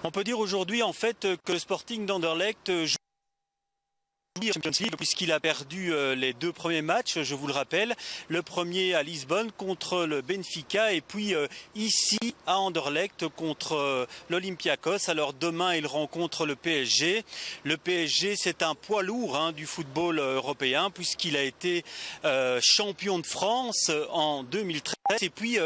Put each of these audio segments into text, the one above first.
On peut dire aujourd'hui en fait que le Sporting d'Anderlecht joue en Champions League puisqu'il a perdu les deux premiers matchs, je vous le rappelle. Le premier à Lisbonne contre le Benfica et puis ici à Anderlecht contre l'Olympiakos. Alors demain il rencontre le PSG. Le PSG c'est un poids lourd du football européen puisqu'il a été champion de France en 2013 et puis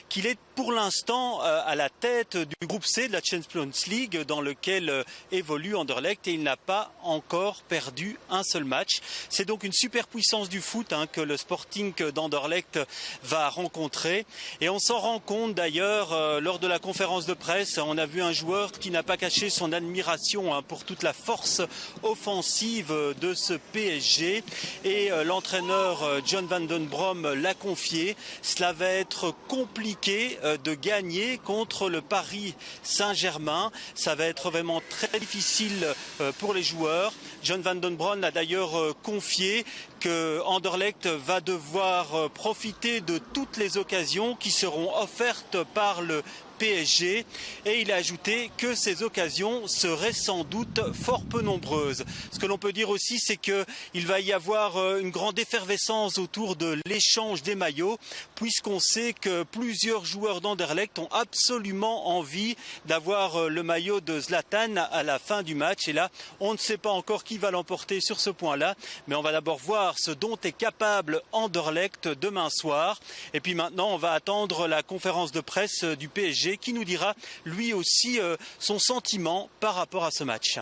qu'il est pour l'instant à la tête du groupe C de la Champions League dans lequel évolue Anderlecht et il n'a pas encore perdu un seul match. C'est donc une superpuissance du foot que le Sporting d'Anderlecht va rencontrer et on s'en rend compte d'ailleurs lors de la conférence de presse. On a vu un joueur qui n'a pas caché son admiration pour toute la force offensive de ce PSG et l'entraîneur John Van Den Brom l'a confié. Cela va être compliqué de gagner contre le Paris Saint-Germain. Ça va être vraiment très difficile pour les joueurs. John Van Den Brom a d'ailleurs confié que Anderlecht va devoir profiter de toutes les occasions qui seront offertes par le PSG et il a ajouté que ces occasions seraient sans doute fort peu nombreuses. Ce que l'on peut dire aussi, c'est qu'il va y avoir une grande effervescence autour de l'échange des maillots puisqu'on sait que plusieurs joueurs d'Anderlecht ont absolument envie d'avoir le maillot de Zlatan à la fin du match et là on ne sait pas encore qui va l'emporter sur ce point-là, mais on va d'abord voir ce dont est capable Anderlecht demain soir et puis maintenant on va attendre la conférence de presse du PSG qui nous dira lui aussi son sentiment par rapport à ce match.